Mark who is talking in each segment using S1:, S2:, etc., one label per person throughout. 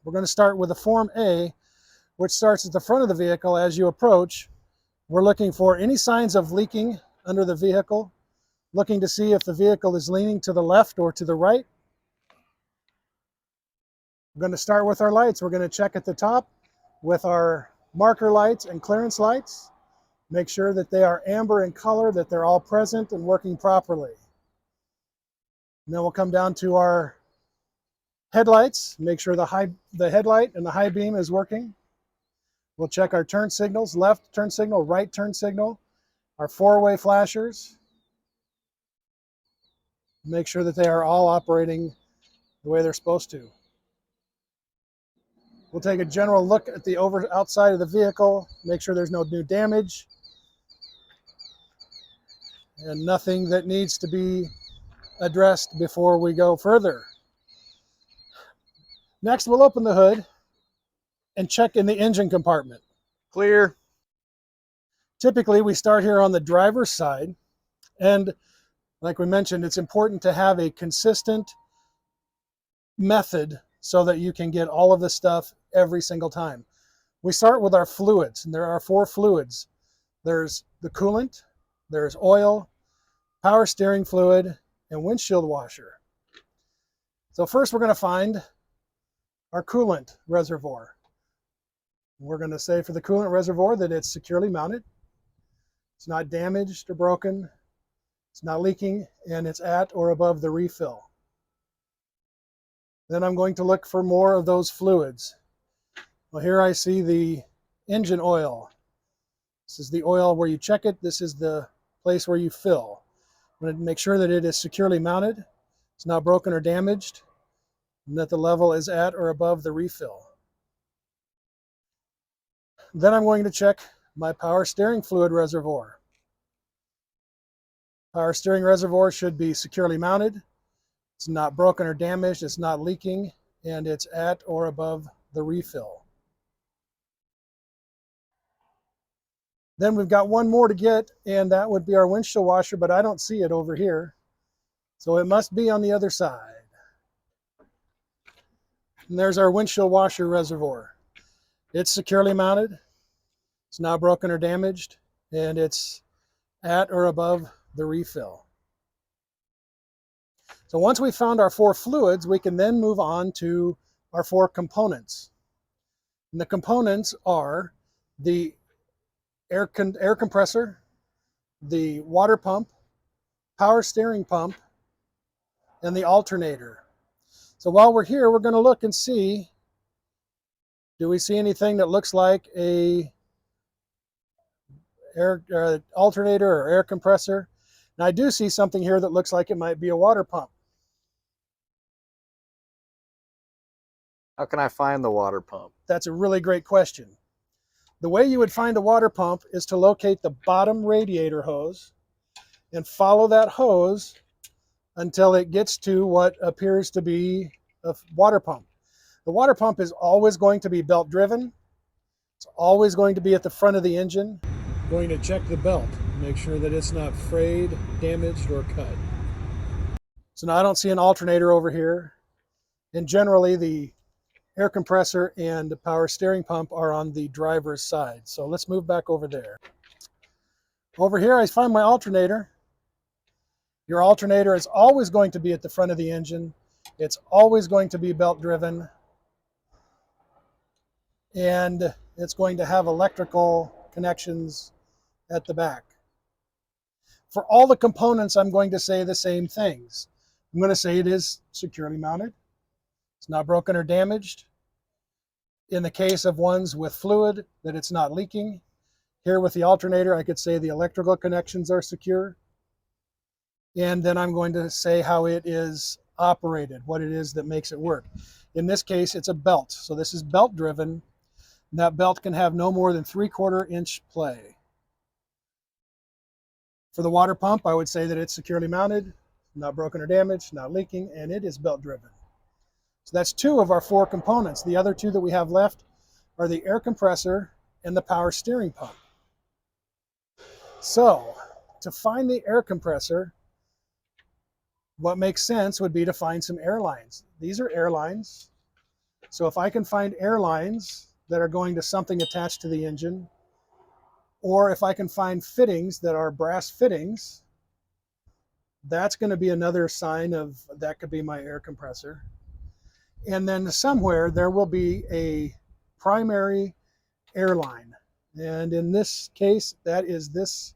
S1: We're going to start with the Form A, which starts at the front of the vehicle. As you approach, we're looking for any signs of leaking under the vehicle, looking to see if the vehicle is leaning to the left or to the right. We're going to start with our lights. We're going to check at the top with our marker lights and clearance lights. Make sure that they are amber in color, that they're all present and working properly. And then we'll come down to our headlights, make sure the headlight and the high beam is working. We'll check our turn signals, left turn signal, right turn signal, our four-way flashers. Make sure that they are all operating the way they're supposed to. We'll take a general look at the outside of the vehicle, make sure there's no new damage and nothing that needs to be addressed before we go further. Next, we'll open the hood and check in the engine compartment.
S2: Clear.
S1: Typically, we start here on the driver's side, and like we mentioned, it's important to have a consistent method so that you can get all of the stuff every single time. We start with our fluids, and there are 4 fluids. There's the coolant, there's oil, power steering fluid, and windshield washer. So first we're going to find our coolant reservoir. We're going to say for the coolant reservoir that it's securely mounted. It's not damaged or broken. It's not leaking, and it's at or above the refill. Then I'm going to look for more of those fluids. Well, here I see the engine oil. This is the oil where you check it. This is the place where you fill. I'm going to make sure that it is securely mounted, it's not broken or damaged, and that the level is at or above the refill. Then I'm going to check my power steering fluid reservoir. Power steering reservoir should be securely mounted. It's not broken or damaged, it's not leaking, and it's at or above the refill. Then we've got one more to get, and that would be our windshield washer, but I don't see it over here. So it must be on the other side. And there's our windshield washer reservoir. It's securely mounted. It's not broken or damaged, and it's at or above the refill. So once we've found our 4 fluids, we can then move on to our 4 components. And the components are the air compressor, the water pump, power steering pump, and the alternator. So while we're here, we're going to look and see, do we see anything that looks like a alternator or air compressor? And I do see something here that looks like it might be a water pump.
S2: How can I find the water pump?
S1: That's a really great question. The way you would find a water pump is to locate the bottom radiator hose and follow that hose until it gets to what appears to be a water pump. The water pump is always going to be belt driven. It's always going to be at the front of the engine. Going to check the belt, make sure that it's not frayed, damaged, or cut. So now I don't see an alternator over here. And generally the air compressor and the power steering pump are on the driver's side. So let's move back over there. Over here I find my alternator. Your alternator is always going to be at the front of the engine. It's always going to be belt driven. And it's going to have electrical connections at the back. For all the components, I'm going to say the same things. I'm going to say it is securely mounted. It's not broken or damaged. In the case of ones with fluid, that it's not leaking. Here with the alternator, I could say the electrical connections are secure. And then I'm going to say how it is operated, what it is that makes it work. In this case, it's a belt. So this is belt driven. That belt can have no more than 3/4 inch play. For the water pump, I would say that it's securely mounted, not broken or damaged, not leaking, and it is belt driven. So that's 2 of our 4 components. The other 2 that we have left are the air compressor and the power steering pump. So to find the air compressor, what makes sense would be to find some air lines. These are air lines So if I can find air lines that are going to something attached to the engine, or if I can find fittings that are brass fittings, that's going to be another sign of that could be my air compressor. And then somewhere there will be a primary air line. And in this case, that is this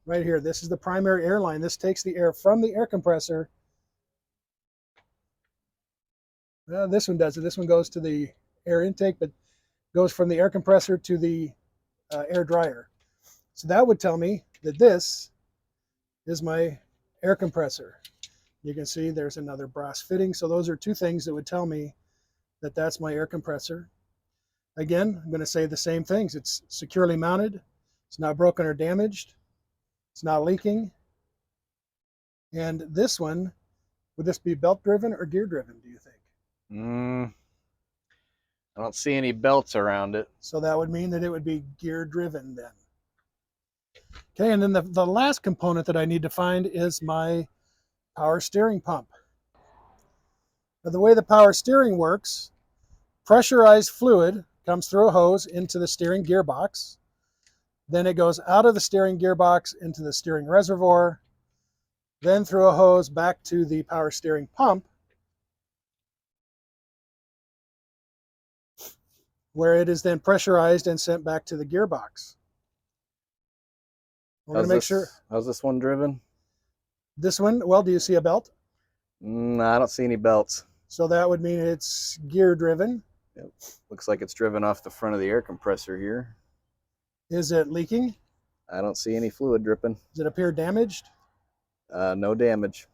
S1: right here. This is the primary air line. This takes the air from the air compressor. This one does it. This one goes to the air intake, but goes from the air compressor to the air dryer. So that would tell me that this is my air compressor. You can see there's another brass fitting. So those are two things that would tell me that that's my air compressor. Again, I'm going to say the same things. It's securely mounted. It's not broken or damaged. It's not leaking. And this one, would this be belt driven or gear driven, do you think?
S2: I don't see any belts around it.
S1: So that would mean that it would be gear driven then. Okay, and then the last component that I need to find is my power steering pump. Now, the way the power steering works, pressurized fluid comes through a hose into the steering gearbox. Then it goes out of the steering gearbox into the steering reservoir, then through a hose back to the power steering pump, where it is then pressurized and sent back to the gearbox. We're going to make sure.
S2: How's this one driven?
S1: This one, well, do you see a belt?
S2: No, I don't see any belts.
S1: So that would mean it's gear driven.
S2: Yep. Looks like it's driven off the front of the air compressor here.
S1: Is it leaking?
S2: I don't see any fluid dripping.
S1: Does it appear damaged?
S2: No damage.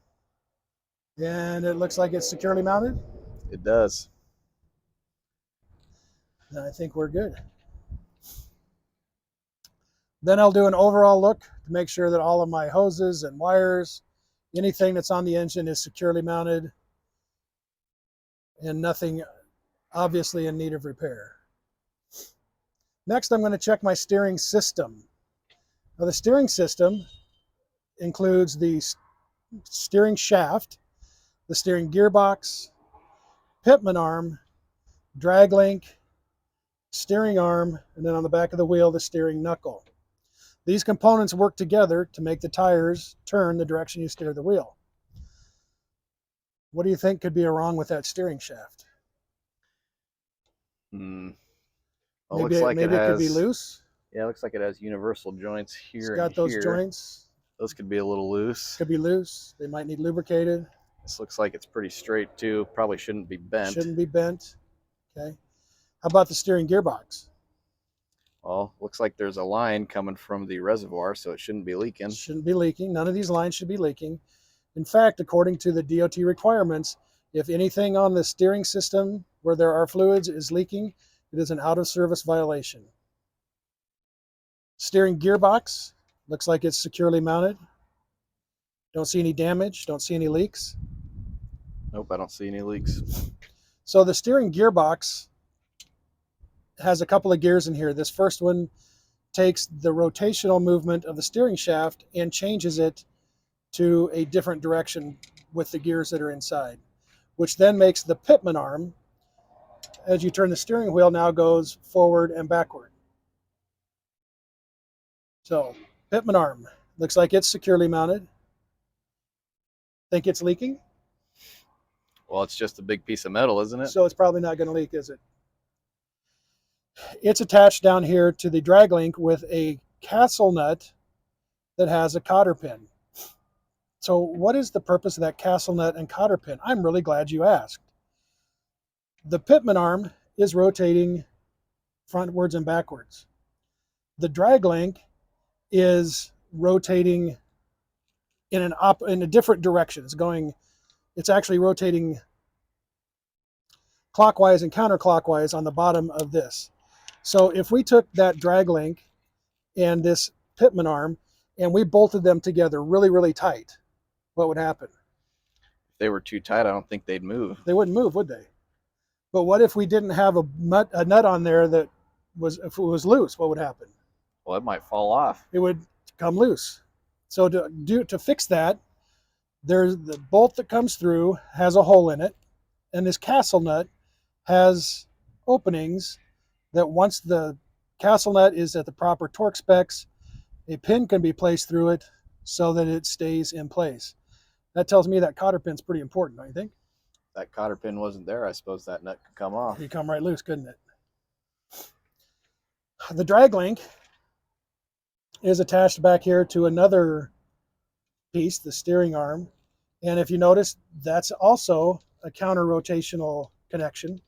S1: And it looks like it's securely mounted?
S2: It does.
S1: Then I think we're good. Then I'll do an overall look to make sure that all of my hoses and wires, anything that's on the engine is securely mounted and nothing obviously in need of repair. Next, I'm going to check my steering system. Now, the steering system includes the steering shaft, the steering gearbox, pitman arm, drag link, steering arm, and then on the back of the wheel, the steering knuckle. These components work together to make the tires turn the direction you steer the wheel. What do you think could be wrong with that steering shaft?
S2: Well,
S1: Maybe,
S2: looks like
S1: maybe it could be
S2: has,
S1: loose.
S2: Yeah, it looks like it has universal joints here.
S1: It's got
S2: and
S1: those
S2: here.
S1: joints.
S2: Those could be a little loose.
S1: Could be loose. They might need lubricated.
S2: This looks like it's pretty straight too. Probably shouldn't be bent.
S1: Shouldn't be bent. Okay. How about the steering gearbox?
S2: Well, looks like there's a line coming from the reservoir, so it shouldn't be leaking.
S1: Shouldn't be leaking. None of these lines should be leaking. In fact, according to the DOT requirements, if anything on the steering system where there are fluids is leaking, it is an out-of-service violation. Steering gearbox looks like it's securely mounted. Don't see any damage. Don't see any leaks.
S2: Nope, I don't see any leaks.
S1: So the steering gearbox has a couple of gears in here. This first one takes the rotational movement of the steering shaft and changes it to a different direction with the gears that are inside, which then makes the pitman arm, as you turn the steering wheel, now goes forward and backward. So pitman arm looks like it's securely mounted. Think it's leaking?
S2: Well, it's just a big piece of metal, isn't it?
S1: So it's probably not going to leak, is it? It's attached down here to the drag link with a castle nut that has a cotter pin. So what is the purpose of that castle nut and cotter pin? I'm really glad you asked. The pitman arm is rotating frontwards and backwards. The drag link is rotating in a different direction. It's actually rotating clockwise and counterclockwise on the bottom of this. So if we took that drag link and this pitman arm and we bolted them together really, really tight, what would happen?
S2: If they were too tight, I don't think they'd move.
S1: They wouldn't move, would they? But what if we didn't have a nut on there that was, if it was loose, what would happen?
S2: Well, it might fall off.
S1: It would come loose. So to fix that, there's the bolt that comes through has a hole in it, and this castle nut has openings that once the castle nut is at the proper torque specs, a pin can be placed through it so that it stays in place. That tells me that cotter pin's pretty important, don't you think?
S2: If that cotter pin wasn't there, I suppose that nut could come off.
S1: It'd come right loose, couldn't it? The drag link is attached back here to another piece, the steering arm. And if you notice, that's also a counter rotational connection.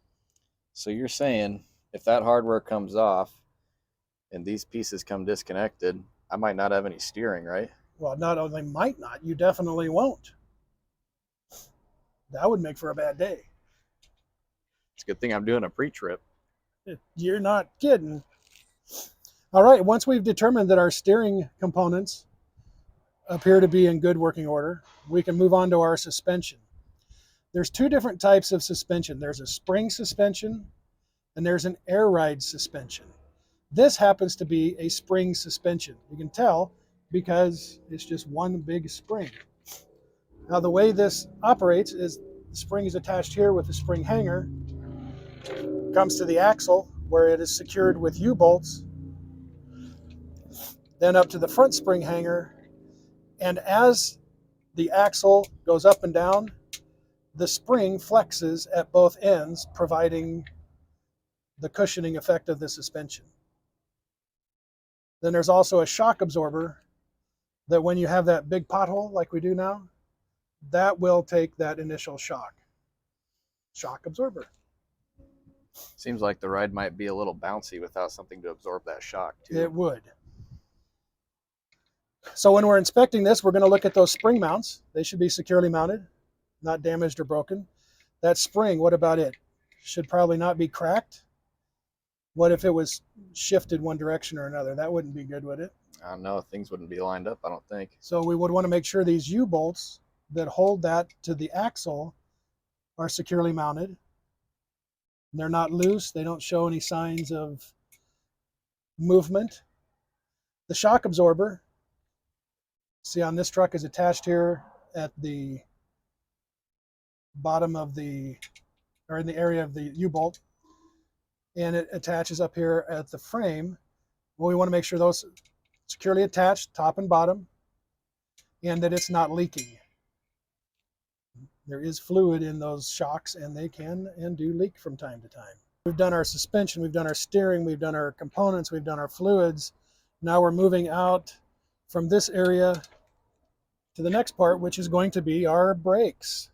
S2: So you're saying if that hardware comes off and these pieces come disconnected, I might not have any steering, right?
S1: Well, not only might not, you definitely won't. That would make for a bad day.
S2: It's a good thing I'm doing a pre-trip.
S1: You're not kidding. All right, once we've determined that our steering components appear to be in good working order, we can move on to our suspension. There's two different types of suspension. There's a spring suspension and there's an air ride suspension. This happens to be a spring suspension. You can tell because it's just one big spring. Now the way this operates is the spring is attached here with the spring hanger, comes to the axle where it is secured with U-bolts, then up to the front spring hanger, and as the axle goes up and down, the spring flexes at both ends, providing the cushioning effect of the suspension. Then there's also a shock absorber that when you have that big pothole like we do now, that will take that initial shock. Shock absorber.
S2: Seems like the ride might be a little bouncy without something to absorb that shock too.
S1: It would. So when we're inspecting this, we're going to look at those spring mounts. They should be securely mounted, not damaged or broken. That spring, what about it? Should probably not be cracked. What if it was shifted one direction or another? That wouldn't be good, would it?
S2: I don't know. Things wouldn't be lined up, I don't think.
S1: So we would want to make sure these U-bolts that hold that to the axle are securely mounted. They're not loose. They don't show any signs of movement. The shock absorber, see on this truck, is attached here at the bottom of the, or in the area of the U-bolt, and it attaches up here at the frame. Well, we want to make sure those securely attached, top and bottom, and that it's not leaking. There is fluid in those shocks, and they can and do leak from time to time. We've done our suspension, we've done our steering, we've done our components, we've done our fluids. Now we're moving out from this area to the next part, which is going to be our brakes.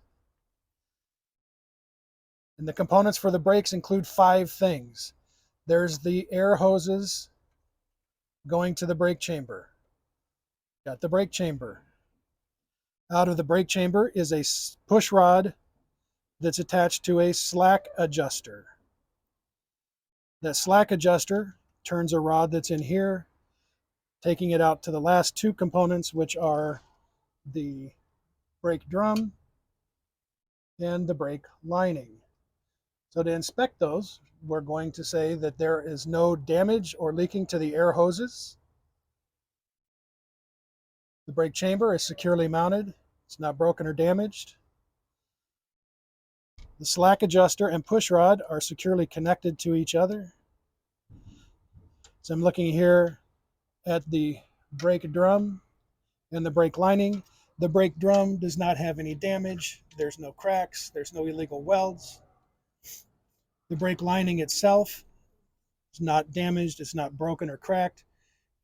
S1: And the components for the brakes include 5 things. There's the air hoses going to the brake chamber. Got the brake chamber. Out of the brake chamber is a push rod that's attached to a slack adjuster. That slack adjuster turns a rod that's in here, taking it out to the last 2 components, which are the brake drum and the brake lining. So to inspect those, we're going to say that there is no damage or leaking to the air hoses. The brake chamber is securely mounted. It's not broken or damaged. The slack adjuster and push rod are securely connected to each other. So I'm looking here at the brake drum and the brake lining. The brake drum does not have any damage. There's no cracks. There's no illegal welds. The brake lining itself is not damaged. It's not broken or cracked.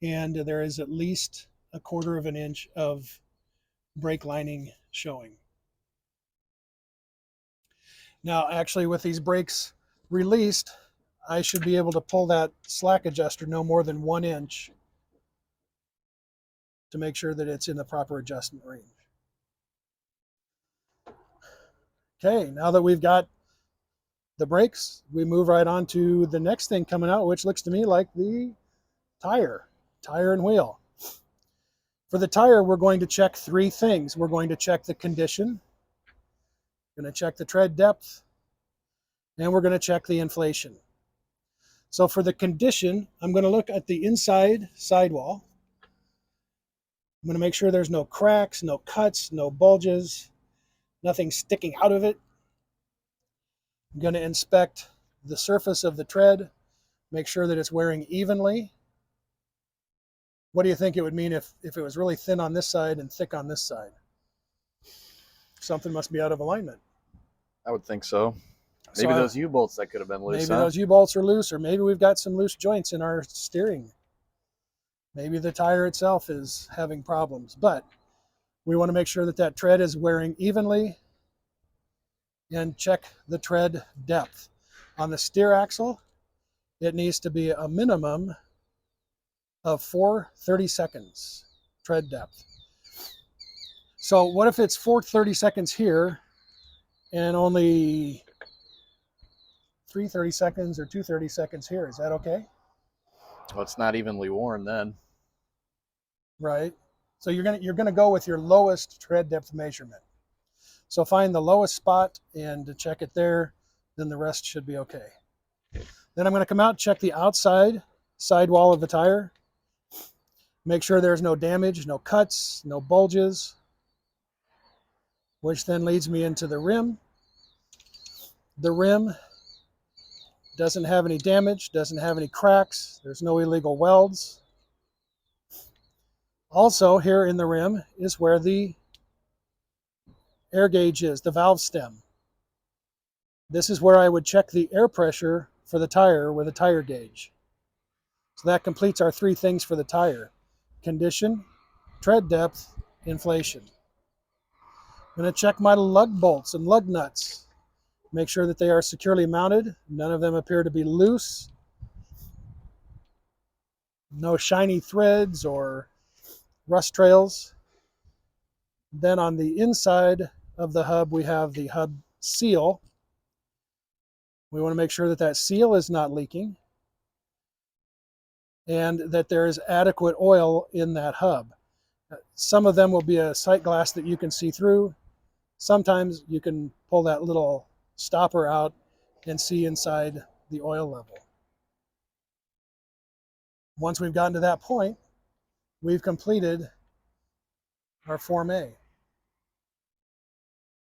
S1: And there is at least 1/4 of an inch of brake lining showing. Now, actually, with these brakes released, I should be able to pull that slack adjuster no more than 1 inch to make sure that it's in the proper adjustment range. Okay, now that we've got the brakes, we move right on to the next thing coming out, which looks to me like the tire and wheel. For the tire, we're going to check 3 things. We're going to check the condition, we're going to check the tread depth, and we're going to check the inflation. So for the condition, I'm going to look at the inside sidewall. I'm going to make sure there's no cracks, no cuts, no bulges, nothing sticking out of it. I'm going to inspect the surface of the tread, make sure that it's wearing evenly. What do you think it would mean if it was really thin on this side and thick on this side? Something must be out of alignment.
S2: I would think so. Maybe those U-bolts that could have been loose.
S1: Maybe those U-bolts are loose, or maybe we've got some loose joints in our steering. Maybe the tire itself is having problems, but we want to make sure that that tread is wearing evenly and check the tread depth. On the steer axle, it needs to be a minimum of 4/32 tread depth. So what if it's 4/32 here and only 3/32 or 2/32 here? Is that okay?
S2: Well, it's not evenly worn then.
S1: Right. So you're gonna go with your lowest tread depth measurement. So find the lowest spot and check it there, then the rest should be okay. Then I'm going to come out and check the outside sidewall of the tire. Make sure there's no damage, no cuts, no bulges, which then leads me into the rim. The rim doesn't have any damage, doesn't have any cracks, there's no illegal welds. Also, here in the rim is where the air gauge is, the valve stem. This is where I would check the air pressure for the tire with a tire gauge. So that completes our three things for the tire: condition, tread depth, inflation. I'm going to check my lug bolts and lug nuts. Make sure that they are securely mounted. None of them appear to be loose. No shiny threads or rust trails. Then on the inside of the hub, we have the hub seal. We want to make sure that that seal is not leaking and that there is adequate oil in that hub. Some of them will be a sight glass that you can see through. Sometimes you can pull that little stopper out and see inside the oil level. Once we've gotten to that point, we've completed our Form A.